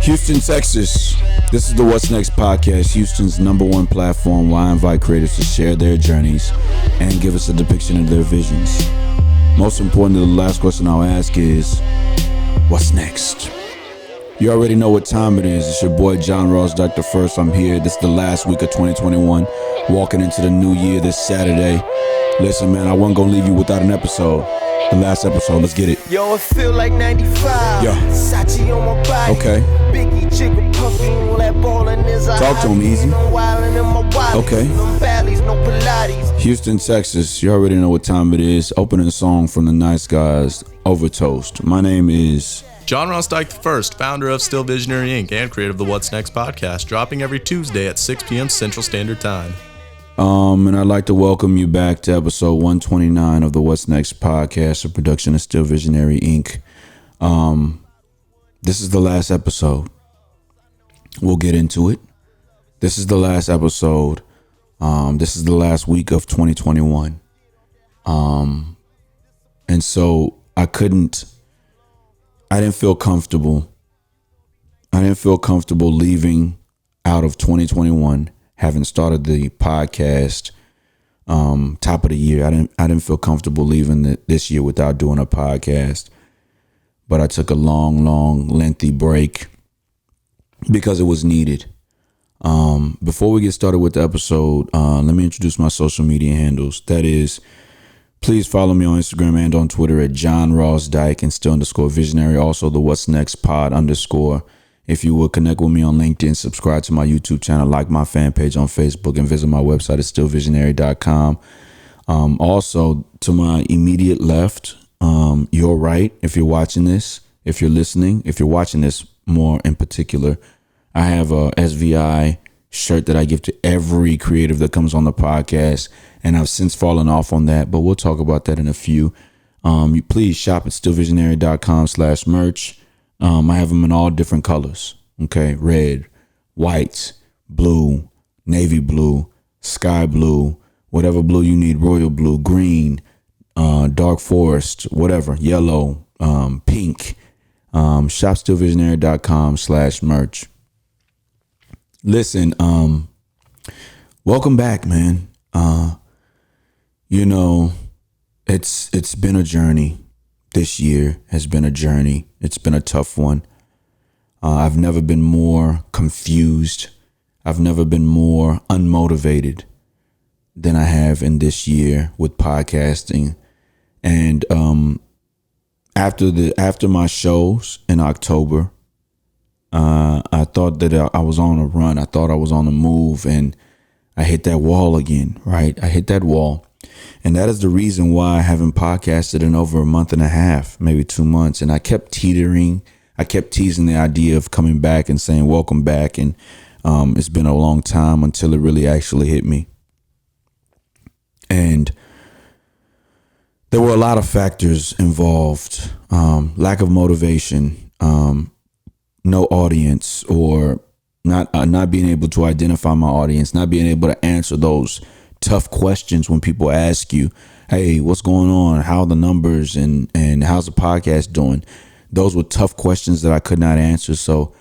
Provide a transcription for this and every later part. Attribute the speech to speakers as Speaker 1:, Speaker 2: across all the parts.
Speaker 1: Houston, Texas. This is the What's Next podcast, Houston's #1 platform where I invite creators to share their journeys and give us a depiction of their visions. Most importantly, the last question I'll ask is, what's next? You already know what time it is. It's your boy John Ross, Dr. First. I'm here. This is the last week of 2021, walking into the new year this Saturday. Listen, man, I wasn't going to leave you without an episode. The last episode, let's get it.
Speaker 2: Yo, it feel like 95.
Speaker 1: Yeah.
Speaker 2: Sachi on my body.
Speaker 1: Okay.
Speaker 2: Biggie, Jigga, Puffy, all that ballin' is
Speaker 1: Talk to him, Easy. Okay.
Speaker 2: No valleys, no Pilates.
Speaker 1: Houston, Texas. You already know what time it is. Opening song from the Nice Guys, Overtoast. My name is
Speaker 3: John Ross Dyke I, founder of Still Visionary Inc. and creator of the What's Next podcast, dropping every Tuesday at 6 p.m. Central Standard Time.
Speaker 1: And I'd like to welcome you back to episode 129 of the What's Next podcast, a production of Still Visionary Inc. This is the last episode. We'll get into it. This is the last episode. This is the last week of 2021. And so I didn't feel comfortable. I didn't feel comfortable leaving out of 2021. Having started the podcast top of the year, I didn't feel comfortable leaving this year without doing a podcast. But I took a long, lengthy break because it was needed. Before we get started with the episode, let me introduce my social media handles. That is, please follow me on Instagram and on Twitter at John Ross Dyke and still_visionary. Also the What's Next pod _ If you would connect with me on LinkedIn, subscribe to my YouTube channel, like my fan page on Facebook, and visit my website at stillvisionary.com. Also, to my immediate left, your right, if you're watching this, if you're listening, if you're watching this more in particular, I have a SVI shirt that I give to every creative that comes on the podcast, and I've since fallen off on that, but we'll talk about that in a few. You please shop at stillvisionary.com/merch. I have them in all different colors. Okay. Red, white, blue, navy blue, sky blue, whatever blue you need, royal blue, green, dark forest, whatever, yellow, pink. Shop stillvisionary.com/merch. Listen, welcome back, man. It's been a journey. This year has been a journey. It's been a tough one. I've never been more confused. I've never been more unmotivated than I have in this year with podcasting. And after my shows in October, I thought that I was on a run. I thought I was on a move, and I hit that wall again, right? I hit that wall. And that is the reason why I haven't podcasted in over a month and a half, maybe 2 months. And I kept teetering. I kept teasing the idea of coming back and saying, welcome back. And it's been a long time until it really actually hit me. And there were a lot of factors involved. Lack of motivation, no audience, or not being able to identify my audience, not being able to answer those tough questions when people ask you, hey, what's going on? How are the numbers and how's the podcast doing? Those were tough questions that I could not answer. So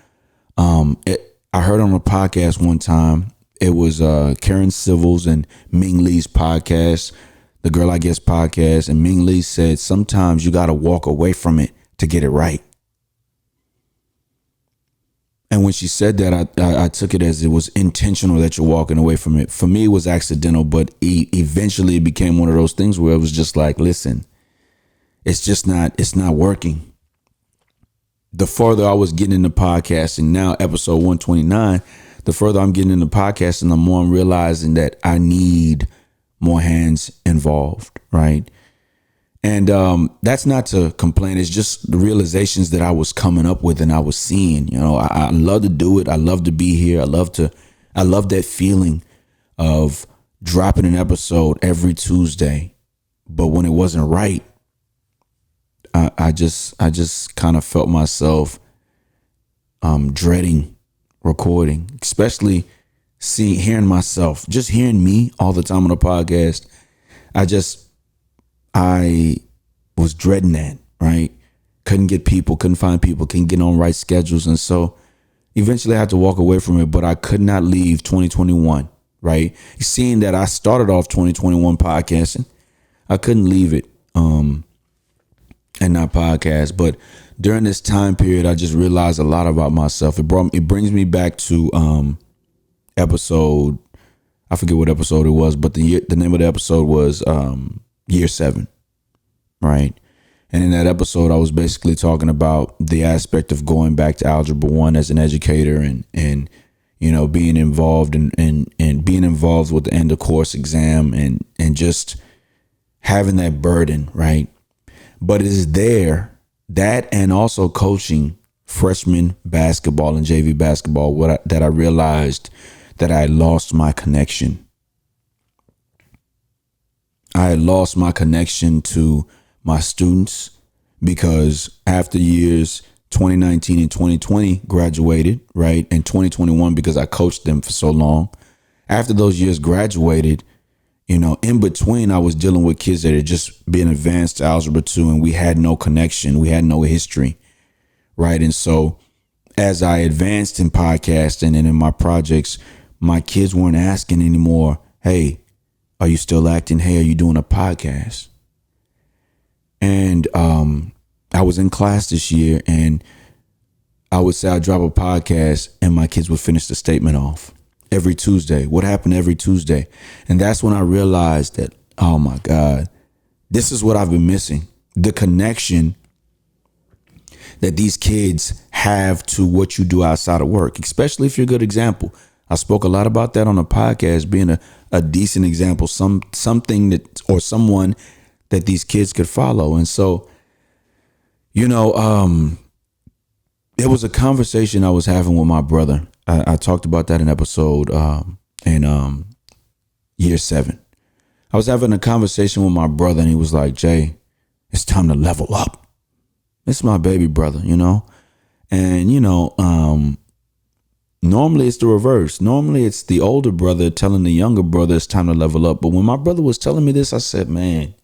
Speaker 1: I heard on a podcast one time, it was Karen Civils and Ming Lee's podcast, the Girl I Guess podcast. And Ming Lee said, sometimes you got to walk away from it to get it right. And when she said that, I took it as it was intentional that you're walking away from it. For me, it was accidental, but eventually it became one of those things where it was just like, listen, it's not working. The further I was getting into podcasting, now episode 129, the further I'm getting into podcasting, the more I'm realizing that I need more hands involved, right? And that's not to complain. It's just the realizations that I was coming up with and I was seeing. I love to do it. I love to be here. I love that feeling of dropping an episode every Tuesday. But when it wasn't right, I just kind of felt myself dreading recording, especially hearing myself, just hearing me all the time on a podcast. I was dreading that, right? Couldn't get people, couldn't find people, couldn't get on right schedules. And so Eventually I had to walk away from it, but I could not leave 2021, right? Seeing that I started off 2021 podcasting, I couldn't leave it and not podcast. But during this time period, I just realized a lot about myself. It brings me back to episode, I forget what episode it was, but the name of the episode was Year 7, right? And in that episode, I was basically talking about the aspect of going back to Algebra 1 as an educator and you know, being involved and being involved with the end of course exam and just having that burden, right? But it is there, that and also coaching freshman basketball and JV basketball, that I realized that I had lost my connection. I had lost my connection to my students because after years 2019 and 2020 graduated, right? And 2021, because I coached them for so long. After those years graduated, you know, in between, I was dealing with kids that had just been advanced to Algebra 2 and we had no connection. We had no history, right? And so as I advanced in podcasting and in my projects, my kids weren't asking anymore, hey, are you still acting? Hey, are you doing a podcast? And I was in class this year and I would say I'd drop a podcast and my kids would finish the statement off every Tuesday. What happened every Tuesday? And that's when I realized that, oh my God, this is what I've been missing. The connection that these kids have to what you do outside of work, especially if you're a good example. I spoke a lot about that on the podcast, being a decent example, something that, or someone that these kids could follow. And so, you know, it was a conversation I was having with my brother. I talked about that in episode in Year 7. I was having a conversation with my brother and he was like, Jay, it's time to level up. It's my baby brother, you know? And, you know, normally it's the reverse. Normally it's the older brother telling the younger brother it's time to level up. But when my brother was telling me this, I said, man,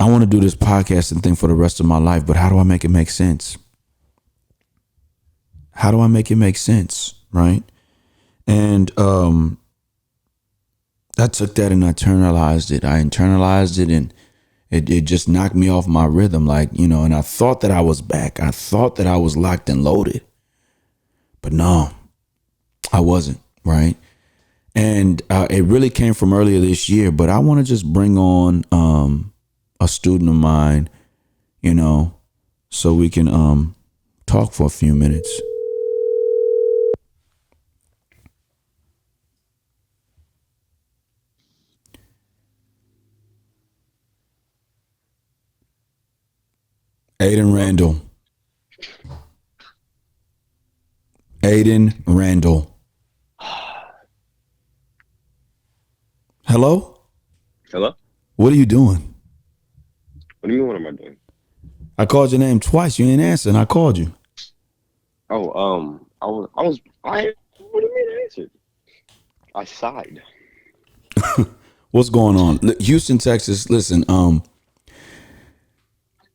Speaker 1: I want to do this podcasting thing for the rest of my life, but how do I make it make sense? How do I make it make sense? Right. And I took that and I internalized it. And it just knocked me off my rhythm. Like, you know, and I thought that I was back. I thought that I was locked and loaded. But no, I wasn't. Right. And it really came from earlier this year. But I want to just bring on a student of mine, you know, so we can talk for a few minutes. Aiden Randall. Hello?
Speaker 4: Hello?
Speaker 1: What are you doing?
Speaker 4: What do you mean, what am I doing?
Speaker 1: I called your name twice. You didn't answer, and I called you.
Speaker 4: Oh, what do you mean I answered? I sighed.
Speaker 1: What's going on? Houston, Texas, listen,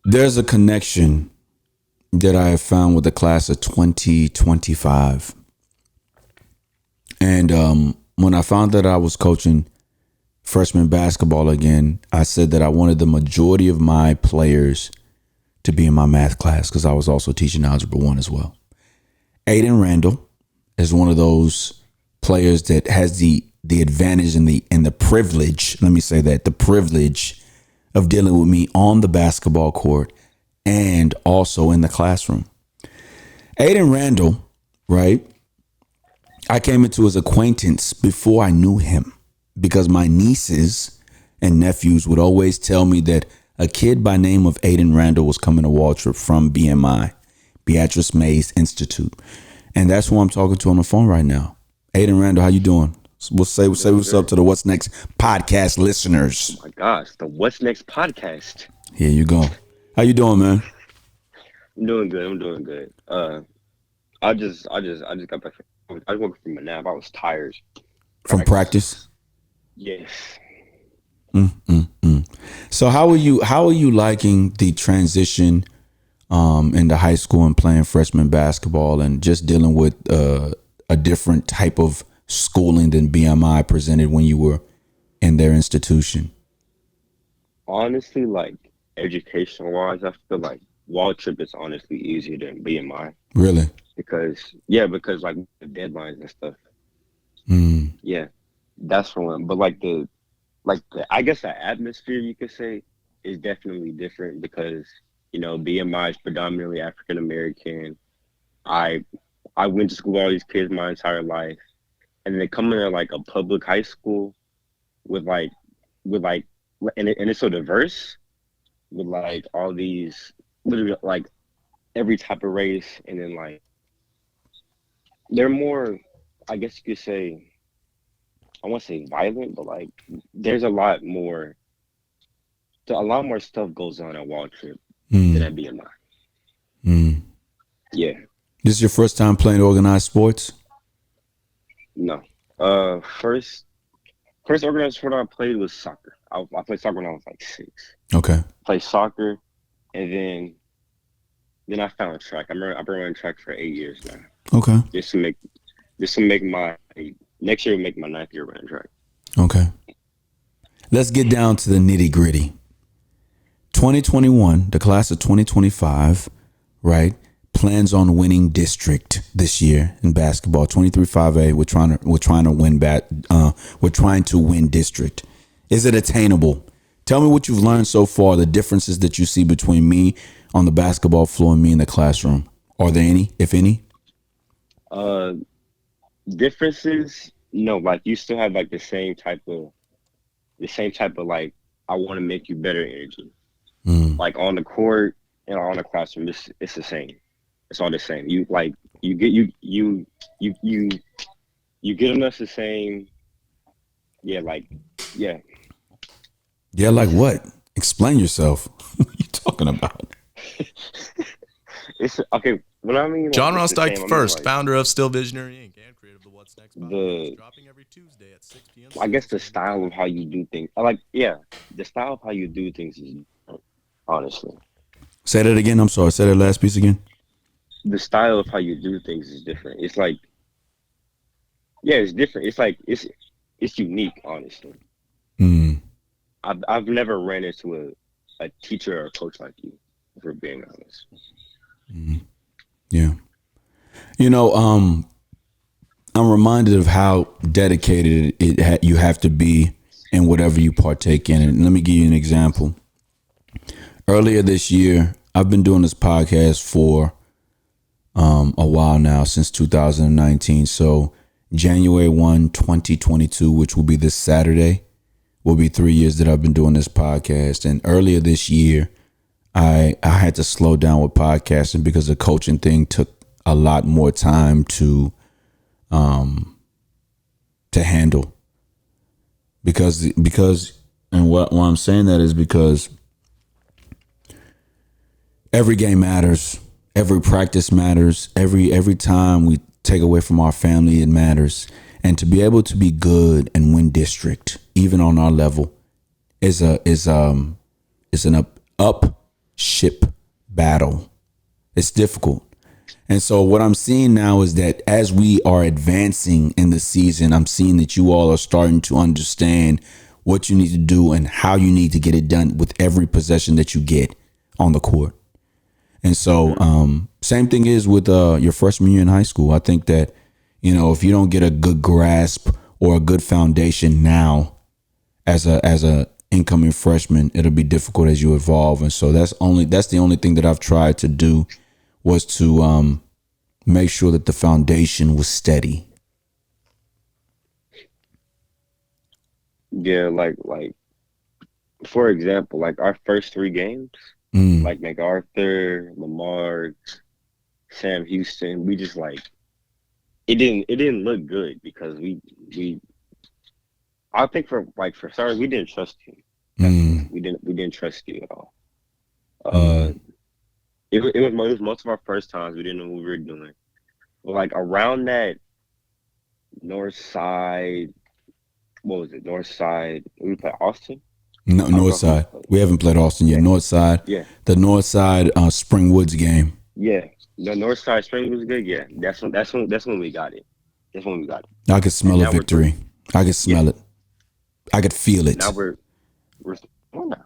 Speaker 1: there's a connection that I have found with the class of 2025. And when I found that I was coaching freshman basketball again, I said that I wanted the majority of my players to be in my math class because I was also teaching Algebra 1 as well. Aiden Randall is one of those players that has the advantage and the privilege, let me say that, the privilege of dealing with me on the basketball court and also in the classroom. Aiden Randall, right? I came into his acquaintance before I knew him because my nieces and nephews would always tell me that a kid by name of Aiden Randall was coming to Waltrip from BMI, Beatrice Mays Institute. And that's who I'm talking to on the phone right now. Aiden Randall, how you doing? We'll say what's up to the What's Next podcast listeners.
Speaker 4: Oh my gosh, the What's Next podcast.
Speaker 1: Here you go. How you doing, man?
Speaker 4: I'm doing good. I just got back. I woke up from a nap. I was tired.
Speaker 1: From practice?
Speaker 4: Yes.
Speaker 1: So how are you liking the transition into high school and playing freshman basketball and just dealing with a different type of schooling than BMI presented when you were in their institution?
Speaker 4: Honestly, like educational wise, I feel like Wall Trip is honestly easier than BMI
Speaker 1: Really?
Speaker 4: because like the deadlines and stuff.
Speaker 1: Mm.
Speaker 4: Yeah, that's for one. But like the I guess the atmosphere you could say is definitely different because BMI is predominantly African American. I I went to school with all these kids my entire life, and then they come in like a public high school with like and it's so diverse with like all these literally like every type of race, and then like they're more, I guess you could say, I want to say violent, but like there's a lot more stuff goes on at Wall Trip than
Speaker 1: Mm.
Speaker 4: at BMI.
Speaker 1: Mm.
Speaker 4: Yeah,
Speaker 1: This is your first time playing organized sports?
Speaker 4: no. First organized sport I played was soccer. I played soccer when I was like 6.
Speaker 1: Okay.
Speaker 4: Played soccer, and then I found track. I've been running track for 8 years now.
Speaker 1: Okay.
Speaker 4: Just to make my next year will make my 9th year running track.
Speaker 1: Okay. Let's get down to the nitty gritty. 2021, the class of 2025, right, plans on winning district this year in basketball. 23-5A, we're trying to win we're trying to win district. Is it attainable? Tell me what you've learned so far, the differences that you see between me on the basketball floor and me in the classroom. Are there any, if any?
Speaker 4: Differences, no, like you still have like the same type of like I want to make you better energy. Like on the court and on the classroom, it's the same. It's all the same. You like you get enough the same. Yeah, like yeah.
Speaker 1: Yeah, like what? Explain yourself. What are you talking about?
Speaker 4: It's okay. When I mean like,
Speaker 3: John
Speaker 4: it's the
Speaker 3: Ross Dyke
Speaker 4: same, I mean,
Speaker 3: first,
Speaker 4: like,
Speaker 3: founder of Still Visionary Inc. and creator of the What's Next podcast,
Speaker 4: The-
Speaker 3: dropping every Tuesday at 6 p.m.
Speaker 4: I guess the style of how you do things. The style of how you do things is different, honestly.
Speaker 1: Say that again. I'm sorry. Say that last piece again.
Speaker 4: The style of how you do things is different. It's like, yeah, it's different. It's like it's unique, honestly.
Speaker 1: Mm.
Speaker 4: I've never ran into a teacher or a coach like you, for being honest.
Speaker 1: Yeah. I'm reminded of how dedicated you have to be in whatever you partake in. And let me give you an example. Earlier this year, I've been doing this podcast for a while now, since 2019. So January 1, 2022, which will be this Saturday, will be 3 years that I've been doing this podcast. And earlier this year, I had to slow down with podcasting because the coaching thing took a lot more time to handle. Because and why I'm saying that is because every game matters, every practice matters, every time we take away from our family, it matters. And to be able to be good and win district, even on our level, is an up ship battle. It's difficult. And so what I'm seeing now is that as we are advancing in the season, I'm seeing that you all are starting to understand what you need to do and how you need to get it done with every possession that you get on the court. And so same thing is with your freshman year in high school. I think that, if you don't get a good grasp or a good foundation now as a incoming freshman, it'll be difficult as you evolve. And so that's the only thing that I've tried to do was to make sure that the foundation was steady.
Speaker 4: Yeah, like for example, like our first 3 games, like MacArthur, Lamar, Sam Houston, we just like it didn't look good because we I think for starters, we didn't trust you. We didn't trust you at all. It was most of our first times. We didn't know what we were doing. But like around that north side, what was it? North side, we played Austin.
Speaker 1: No, North Side. We haven't played Austin yet. North Side.
Speaker 4: Yeah.
Speaker 1: The North Side Spring Woods game.
Speaker 4: Yeah. The North Side Spring was good. Yeah. That's when we got it. That's when we got it.
Speaker 1: I could smell a victory. I could smell it. I could feel it.
Speaker 4: Now we're 1 now.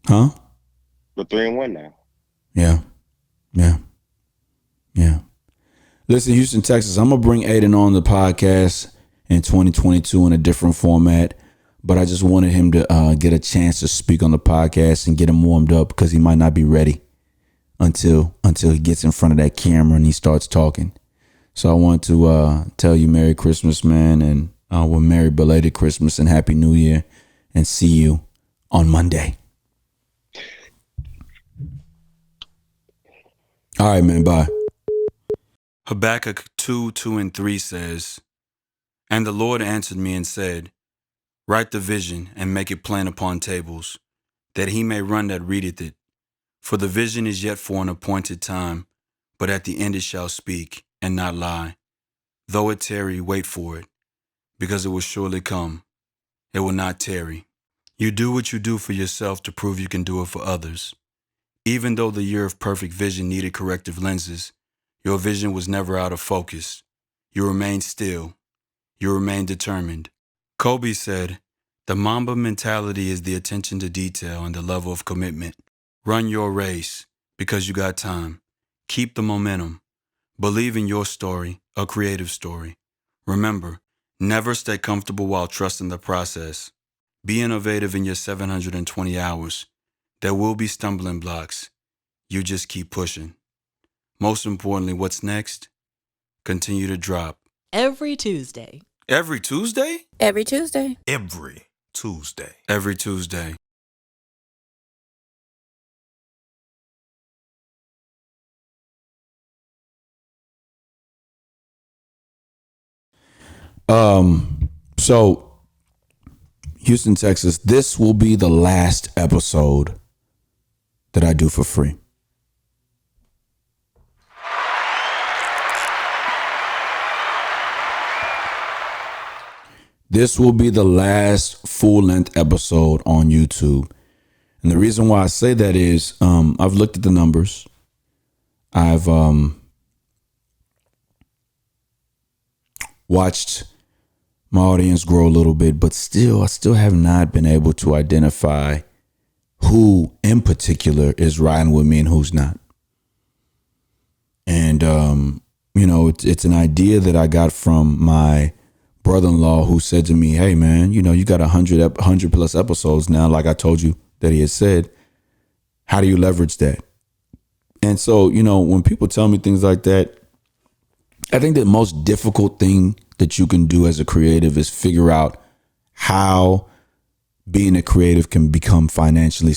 Speaker 1: Huh?
Speaker 4: We're 3-1 now.
Speaker 1: Yeah. Listen, Houston, Texas, I'm going to bring Aiden on the podcast in 2022 in a different format, but I just wanted him to get a chance to speak on the podcast and get him warmed up because he might not be ready until he gets in front of that camera and he starts talking. So I want to tell you Merry Christmas, man, and well, Merry belated Christmas and Happy New Year, and see you on Monday. All right, man, bye. Habakkuk 2:2-3 says, "And the Lord answered me and said, Write the vision and make it plain upon tables, that he may run that readeth it. For the vision is yet for an appointed time, but at the end it shall speak, and not lie. Though it tarry, wait for it, because it will surely come. It will not tarry. You do what you do for yourself to prove you can do it for others. Even though the year of perfect vision needed corrective lenses, your vision was never out of focus. You remained still. You remained determined." Kobe said, "The Mamba mentality is the attention to detail and the level of commitment. Run your race because you got time. Keep the momentum. Believe in your story, a creative story. Remember, never stay comfortable while trusting the process. Be innovative in your 720 hours. There will be stumbling blocks. You just keep pushing. Most importantly, what's next? Continue to drop."
Speaker 5: Every Tuesday.
Speaker 1: Every Tuesday?
Speaker 6: Every Tuesday.
Speaker 7: Every Tuesday.
Speaker 1: Every Tuesday. So Houston, Texas, this will be the last episode that I do for free. This will be the last full-length episode on YouTube. And the reason why I say that is I've looked at the numbers. I've watched my audience grow a little bit, but I still have not been able to identify who in particular is riding with me and who's not. And, it's an idea that I got from my brother-in-law, who said to me, "Hey man, you got 100 plus episodes now, like I told you that he had said. How do you leverage that?" And so, when people tell me things like that, I think the most difficult thing that you can do as a creative is figure out how being a creative can become financially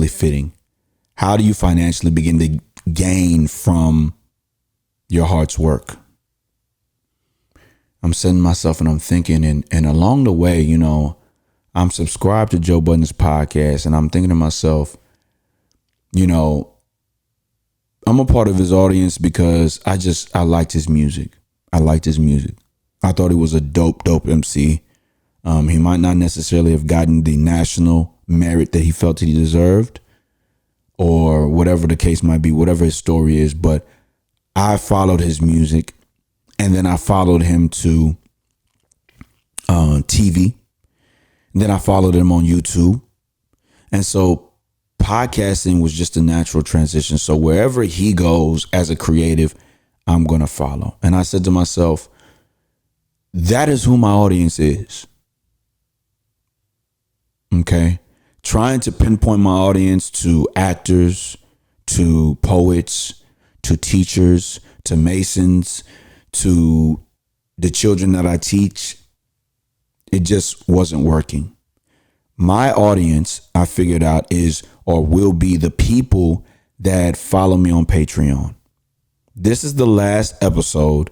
Speaker 1: fitting. How do you financially begin to gain from your heart's work? I'm setting myself and I'm thinking, and along the way, I'm subscribed to Joe Budden's podcast, and I'm thinking to myself, I'm a part of his audience because I liked his music. I thought he was a dope MC. He might not necessarily have gotten the national merit that he felt he deserved, or whatever the case might be, whatever his story is, but I followed his music. And then I followed him to TV. And then I followed him on YouTube. And so podcasting was just a natural transition. So wherever he goes as a creative, I'm going to follow. And I said to myself, that is who my audience is. Okay. Trying to pinpoint my audience to actors, to poets, to teachers, to masons, to the children that I teach, it just wasn't working. My audience, I figured out, is or will be the people that follow me on Patreon. This is the last episode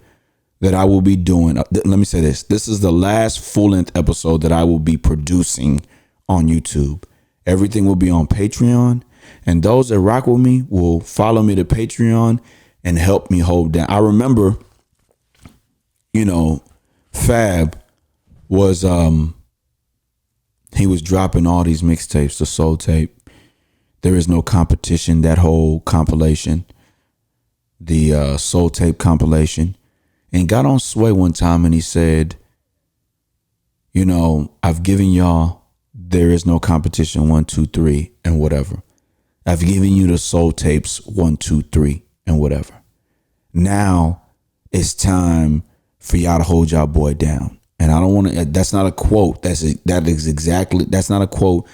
Speaker 1: that I will be doing. Let me say this. This is the last full-length episode that I will be producing on YouTube. Everything will be on Patreon, and those that rock with me will follow me to Patreon and help me hold down. I remember, Fab was he was dropping all these mixtapes, the Soul Tape, There Is No Competition, that whole compilation, the Soul Tape compilation, and got on Sway one time and he said, you know, I've given y'all There Is No Competition 1, 2, 3 and whatever. I've given you the Soul Tapes 1, 2, 3 and whatever. Now it's time for y'all to hold y'all boy down. And I don't want to, that's not a quote. That's not a quote.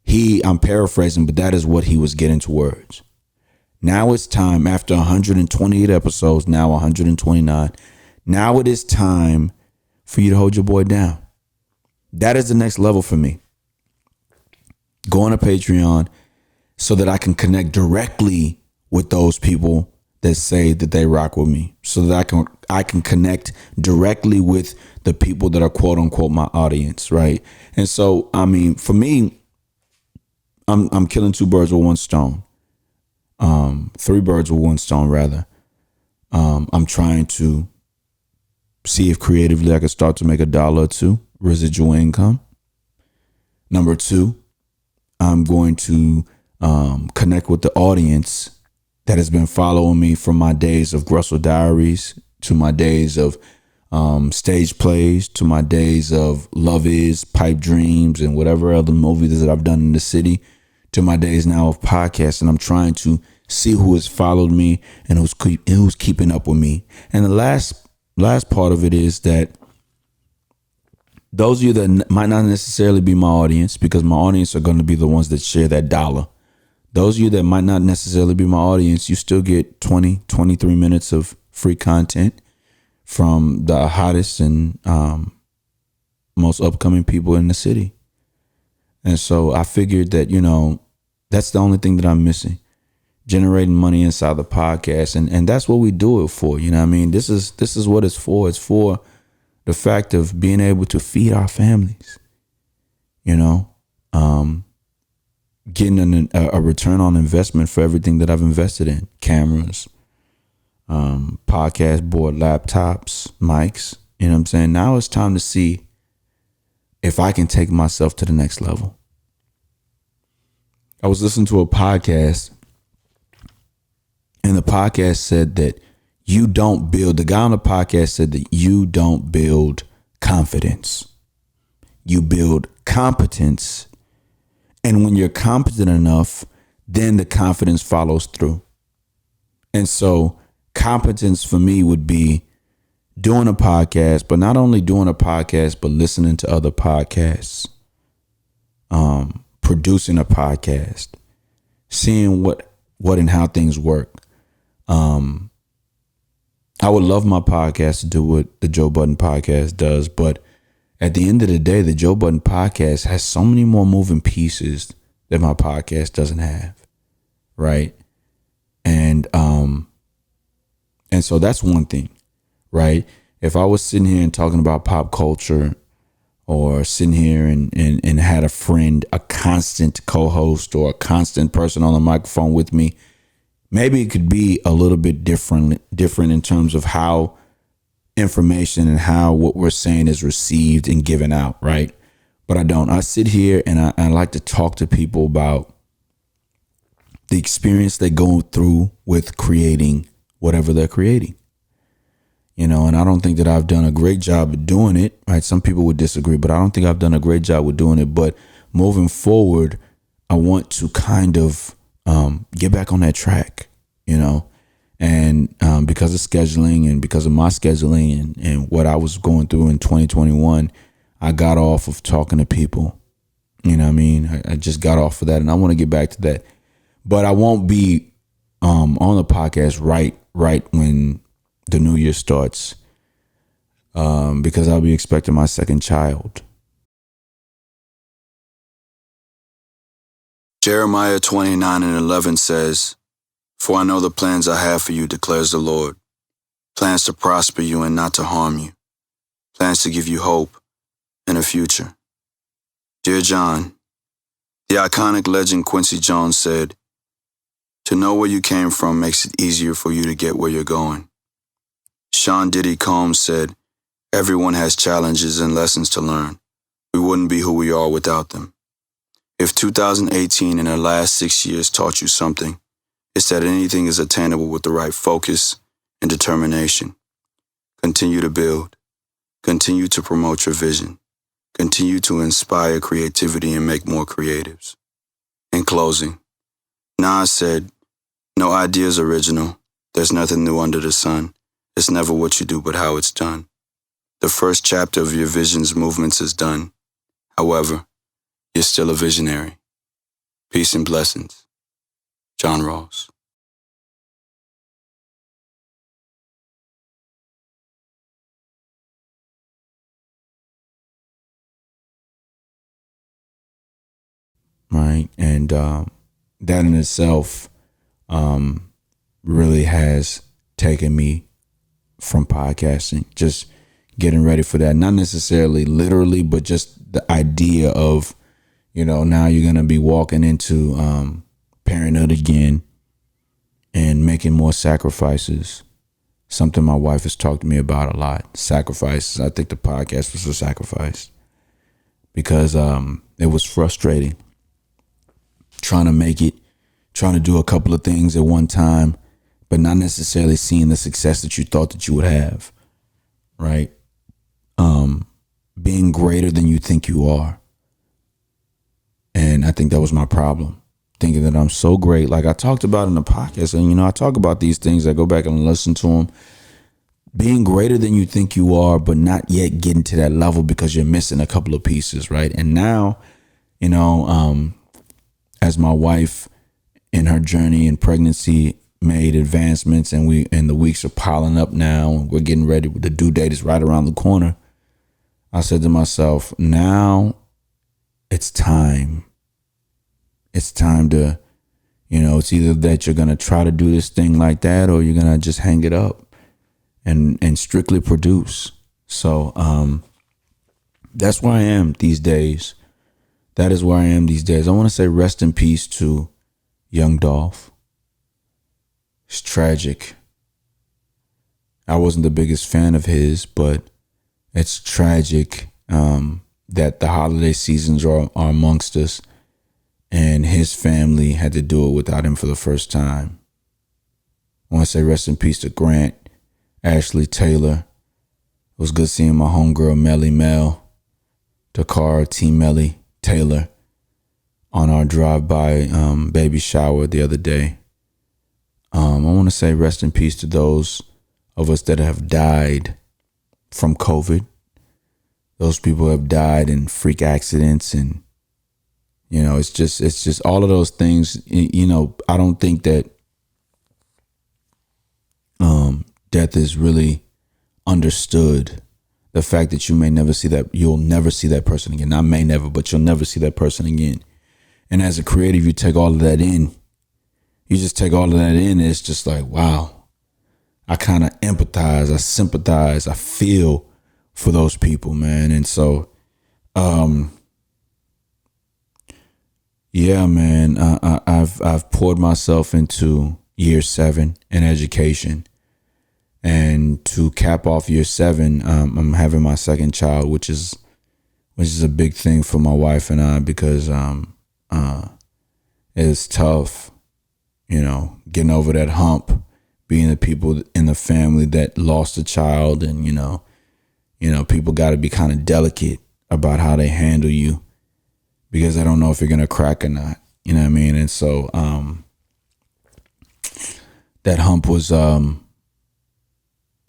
Speaker 1: I'm paraphrasing, but that is what he was getting to words. Now it's time, after 128 episodes, now 129. Now it is time for you to hold your boy down. That is the next level for me. Go on to Patreon so that I can connect directly with those people that say that they rock with me, so that I can connect directly with the people that are quote unquote my audience, right? And so, I mean, for me, I'm killing two birds with one stone. 3 birds with one stone, rather. I'm trying to see if creatively I can start to make $1 or $2 residual income. Number 2, I'm going to connect with the audience that has been following me from my days of Grussell Diaries to my days of stage plays to my days of Love Is, Pipe Dreams, and whatever other movies that I've done in the city to my days now of podcasts. And I'm trying to see who has followed me and who's keeping up with me. And the last part of it is that those of you that might not necessarily be my audience, because my audience are going to be the ones that share that $1. Those of you that might not necessarily be my audience, you still get 23 minutes of free content from the hottest and most upcoming people in the city. And so I figured that, you know, that's the only thing that I'm missing. Generating money inside the podcast. And that's what we do it for. You know what I mean? This is what it's for. It's for the fact of being able to feed our families, you know, getting a return on investment for everything that I've invested in: cameras, podcast board, laptops, mics. You know what I'm saying? Now it's time to see if I can take myself to the next level. I was listening to a podcast, and the podcast said that the guy on the podcast said that you don't build confidence. You build competence. And when you're competent enough, then the confidence follows through. And so competence for me would be doing a podcast, but not only doing a podcast, but listening to other podcasts, producing a podcast, seeing what and how things work. I would love my podcast to do what the Joe Budden podcast does, but at the end of the day, the Joe Budden podcast has so many more moving pieces that my podcast doesn't have, right? And so that's one thing, right? If I was sitting here and talking about pop culture, or sitting here and had a friend, a constant co-host or a constant person on the microphone with me, maybe it could be a little bit different in terms of how information and how what we're saying is received and given out, right? But I don't. I sit here and I like to talk to people about the experience they go through with creating whatever they're creating. You know, and I don't think that I've done a great job of doing it, right? Some people would disagree, but I don't think I've done a great job with doing it. But moving forward, I want to kind of get back on that track, you know, and because of scheduling and because of my scheduling and what I was going through in 2021, I got off of talking to people. You know what I mean? I just got off of that, and I want to get back to that. But I won't be on the podcast right when the new year starts, because I'll be expecting my second child.
Speaker 6: Jeremiah 29:11 says, "For I know the plans I have for you, declares the Lord, plans to prosper you and not to harm you, plans to give you hope and a future." Dear John, the iconic legend Quincy Jones said, "To know where you came from makes it easier for you to get where you're going." Sean Diddy Combs said, "Everyone has challenges and lessons to learn, We wouldn't be who we are without them. If 2018 and the last 6 years taught you something, it's that anything is attainable with the right focus and determination. Continue to build. Continue to promote your vision. Continue to inspire creativity and make more creatives. In closing, Nas said, "No idea is original. There's nothing new under the sun. It's never what you do, but how it's done. The first chapter of your vision's movements is done. However, you're still a visionary. Peace and blessings. John Ross."
Speaker 1: Right. And that in itself really has taken me from podcasting, just getting ready for that. Not necessarily literally, but just the idea of, now you're going to be walking into parenthood again and making more sacrifices. Something my wife has talked to me about a lot. Sacrifices. I think the podcast was a sacrifice because it was frustrating. Trying to make it, trying to do a couple of things at one time, but not necessarily seeing the success that you thought that you would have, right? Being greater than you think you are. And I think that was my problem, thinking that I'm so great. Like I talked about in the podcast, and I talk about these things. I go back and listen to them. Being greater than you think you are, but not yet getting to that level because you're missing a couple of pieces, right? And now, as my wife in her journey and pregnancy made advancements and the weeks are piling up now and we're getting ready, the due date is right around the corner. I said to myself, now it's time. It's time to, it's either that you're going to try to do this thing like that or you're going to just hang it up and strictly produce. So that's where I am these days. That is where I am these days. I want to say rest in peace to young Dolph. It's tragic. I wasn't the biggest fan of his, but it's tragic that the holiday seasons are amongst us and his family had to do it without him for the first time. I want to say rest in peace to Grant, Ashley Taylor. It was good seeing my homegirl Melly Mel, Dakar T. Melly Taylor on our drive-by baby shower the other day. I want to say rest in peace to those of us that have died from COVID. Those people have died in freak accidents and, it's just all of those things. I don't think that death is really understood. The fact that you'll never see that person again. I may never, but you'll never see that person again. And as a creative, you take all of that in. You just take all of that in. And it's just like, wow. I kind of empathize. I sympathize. I feel for those people, man. And so, yeah, man. I've poured myself into year 7 in education. And to cap off year 7, I'm having my second child, which is a big thing for my wife and I because it's tough, getting over that hump, being the people in the family that lost a child, and people got to be kind of delicate about how they handle you because they don't know if you're gonna crack or not. You know what I mean? And so that hump was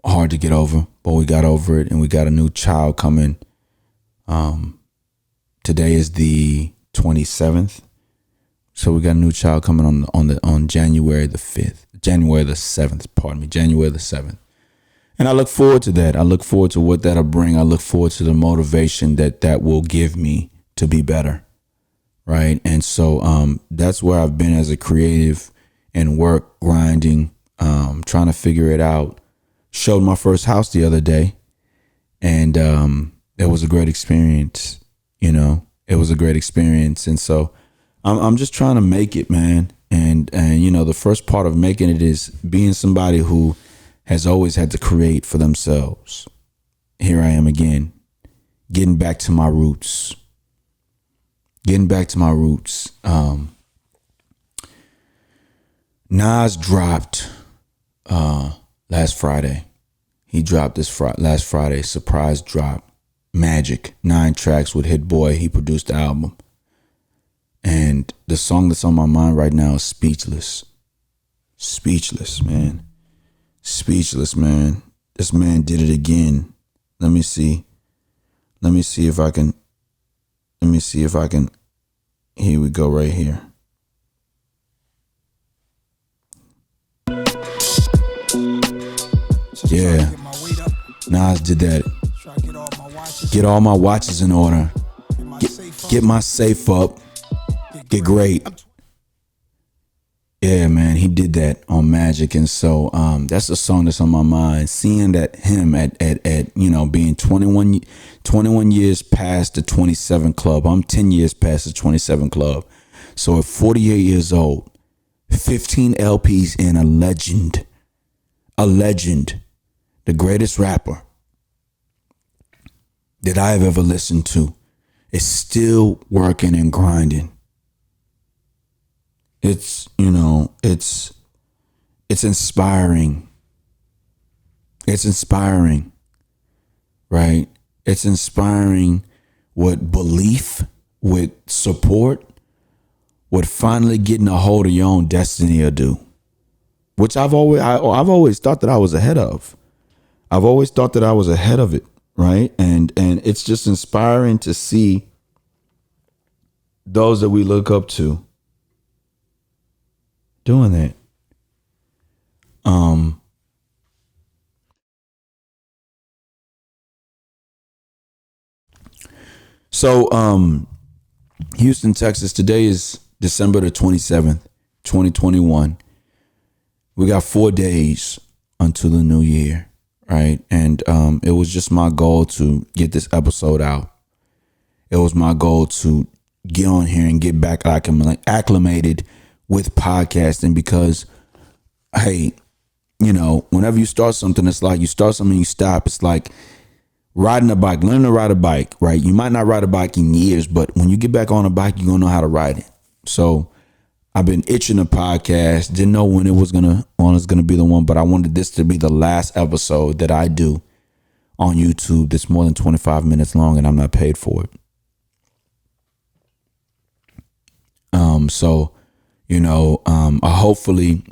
Speaker 1: hard to get over, but we got over it, and we got a new child coming. Today is the 27th, so we got a new child coming on January the 7th. January the 7th, and I look forward to that. I look forward to what that'll bring. I look forward to the motivation that will give me to be better, right? And so that's where I've been as a creative and work grinding, trying to figure it out. Showed my first house the other day, and it was a great experience. It was a great experience, and so I'm just trying to make it, man. And the first part of making it is being somebody who has always had to create for themselves. Here I am again, getting back to my roots. Nas dropped last Friday. He dropped this last Friday, surprise drop. Magic, 9 tracks with Hit Boy. He produced the album. And the song that's on my mind right now is Speechless. Speechless, man. Speechless, man. This man did it again. Let me see if I can. Here we go, right here. Yeah. Nas did that. Get all my watches in order. Get my safe up. Get great. Yeah, man, he did that on Magic, and so that's a song that's on my mind. Seeing that him at being 21 years past the 27 club. I'm 10 years past the 27 club. So at 48 years old, 15 LPs in, a legend, the greatest rapper that I have ever listened to, is still working and grinding. It's inspiring. It's inspiring, right? It's inspiring with belief, with support, with finally getting a hold of your own destiny to do, which I've always thought that I was ahead of. I've always thought that I was ahead of it, right? And it's just inspiring to see those that we look up to doing that. Houston, Texas, today is December the 27th, 2021. We got 4 days until the new year, right? And it was just my goal to get this episode out. It was my goal to get on here and get back acclimated with podcasting, because, hey, whenever you start something, it's like you start something, you stop. It's like riding a bike, learning to ride a bike, right? You might not ride a bike in years, but when you get back on a bike, you're going to know how to ride it. So I've been itching a podcast. Didn't know when it was going to be the one, but I wanted this to be the last episode that I do on YouTube that's more than 25 minutes long, and I'm not paid for it. Hopefully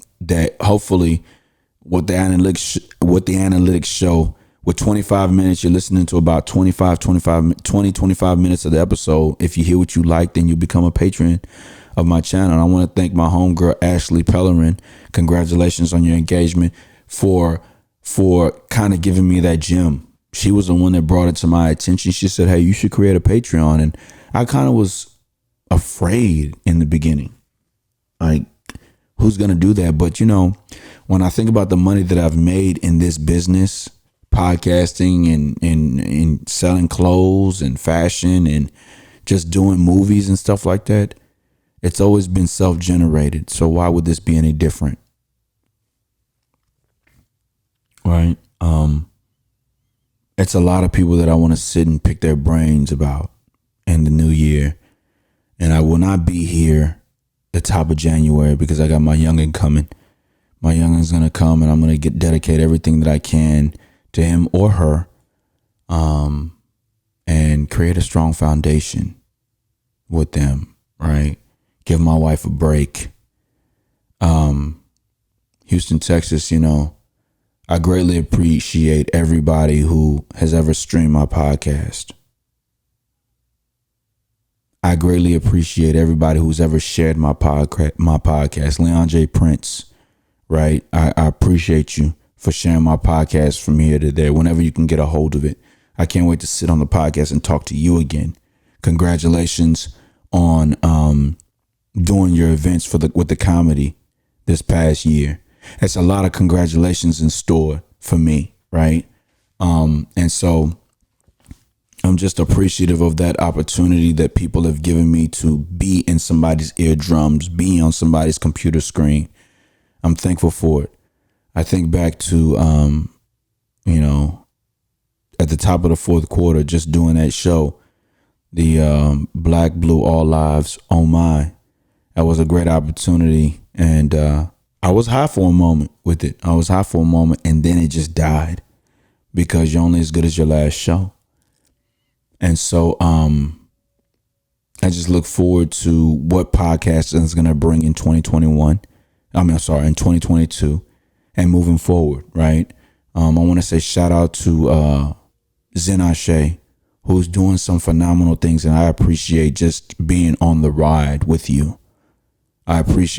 Speaker 1: what the analytics show, with 25 minutes, you're listening to about 25 minutes of the episode. If you hear what you like, then you become a patron of my channel. And I want to thank my homegirl, Ashley Pellerin. Congratulations on your engagement, for kind of giving me that gem. She was the one that brought it to my attention. She said, hey, you should create a Patreon. And I kind of was afraid in the beginning. Like, who's going to do that? But, when I think about the money that I've made in this business, podcasting and selling clothes and fashion and just doing movies and stuff like that, it's always been self-generated. So why would this be any different? Right? It's a lot of people that I want to sit and pick their brains about in the new year. And I will not be here the top of January because I got my youngin' coming. My youngin's going to come, and I'm going to dedicate everything that I can to him or her, and create a strong foundation with them, right? Give my wife a break. Houston, Texas, I greatly appreciate everybody who has ever streamed my podcast. I greatly appreciate everybody who's ever shared my podcast. Leon J. Prince, right? I appreciate you for sharing my podcast from here to there whenever you can get a hold of it. I can't wait to sit on the podcast and talk to you again. Congratulations on doing your events with the comedy this past year. It's a lot of congratulations in store for me, right? And so I'm just appreciative of that opportunity that people have given me to be in somebody's eardrums, be on somebody's computer screen. I'm thankful for it. I think back to, at the top of the fourth quarter, just doing that show, the Black, Blue, All Lives, Oh My. That was a great opportunity. And I was high for a moment with it. And then it just died because you're only as good as your last show. And so I just look forward to what podcasting is going to bring in 2021. in 2022 and moving forward, right? I want to say shout out to Zen Ashe, who's doing some phenomenal things, and I appreciate just being on the ride with you. Because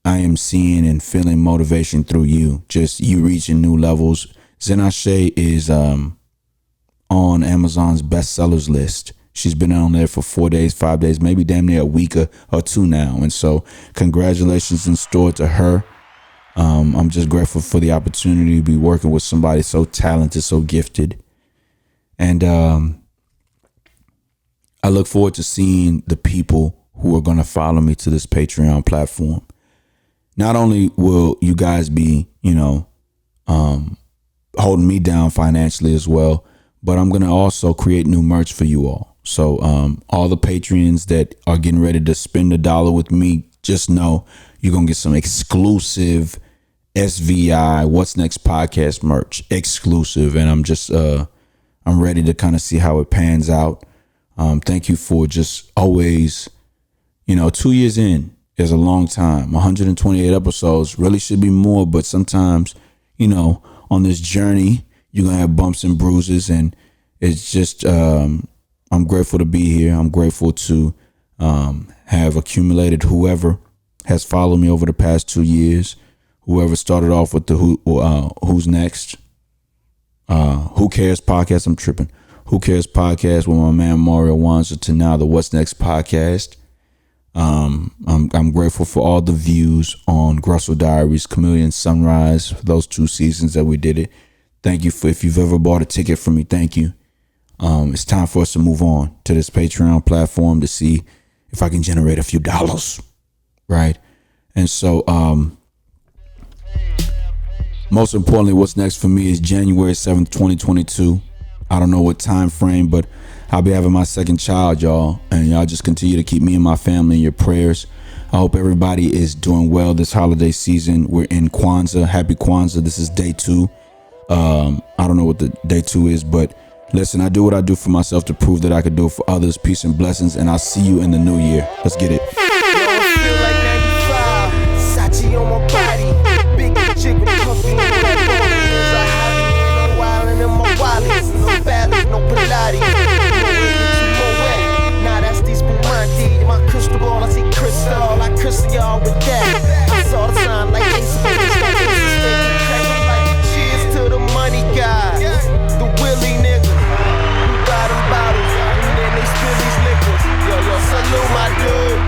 Speaker 1: I am seeing and feeling motivation through you, just you reaching new levels. Zen Ashe is on Amazon's bestsellers list. She's been on there for 4 days, 5 days, maybe damn near a week or two now. And so congratulations in store to her. I'm just grateful for the opportunity to be working with somebody so talented, so gifted. And I look forward to seeing the people who are going to follow me to this Patreon platform. Not only will you guys be, holding me down financially as well, but I'm going to also create new merch for you all. So all the Patreons that are getting ready to spend $1 with me, just know you're going to get some exclusive SVI What's Next podcast merch, exclusive. And I'm just, I'm ready to kind of see how it pans out. Thank you for just always, 2 years in is a long time. 128 episodes really should be more, but sometimes, on this journey, you're going to have bumps and bruises, and it's just, I'm grateful to be here. I'm grateful to have accumulated whoever has followed me over the past 2 years, whoever started off with the Who's Next, Who Cares podcast. I'm tripping. Who Cares podcast with my man Mario Wanza to now the What's Next podcast. I'm grateful for all the views on Grussel Diaries, Chameleon Sunrise, for those 2 seasons that we did it. Thank you if you've ever bought a ticket from me, thank you. It's time for us to move on to this Patreon platform to see if I can generate a few dollars, right? And so, most importantly, what's next for me is January 7th, 2022. I don't know what time frame, but I'll be having my second child, y'all. And y'all just continue to keep me and my family in your prayers. I hope everybody is doing well this holiday season. We're in Kwanzaa. Happy Kwanzaa. This is day 2. I don't know what the day 2 is, but listen, I do what I do for myself to prove that I could do it for others. Peace and blessings, and I'll see you in the new year. Let's get it.
Speaker 2: Feel like 95, Sachi on my body, big jiggle puffy, I hobby, no wildin' in my wallets, no balance, no Pilates. Now that's these Spumante, my crystal ball, I see crystal, I crystal y'all with that. I saw the sign like Ace of cheers to the money guy, the Willie nigga, who buy them bottles, and then they spill these liquors. Yo, salute my dude,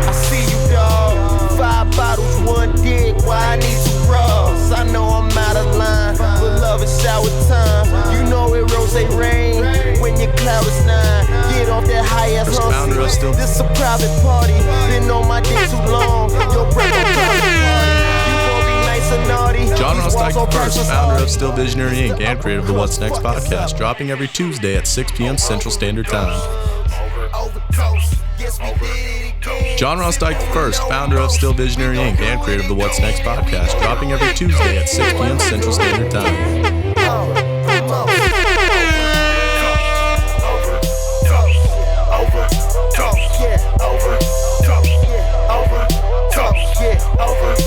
Speaker 2: I see you dog, 5 bottles, 1 dick, why I need 2 bras? I know I'm out of line, but love is shower time. You know it rose rain when your cloud is 9. Get off that high ass hustle. This a private party. Been on my dick too long. Yo, break a private party. You gon' be nice and naughty.
Speaker 3: John Ross Dyke first, founder of Still Visionary Inc. and creator of the What's Next podcast, dropping every Tuesday at 6 p.m. Central Standard Time. John Ross Dyke first, founder of Still Visionary Inc. and creator of the What's Next podcast, dropping every Tuesday at 6 p.m. Central Standard Time.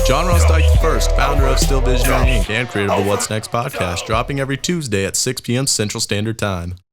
Speaker 3: John Ross Dyke first, founder of Still Visionary Inc. and creator of the What's Next podcast, dropping every Tuesday at 6 p.m. Central Standard Time.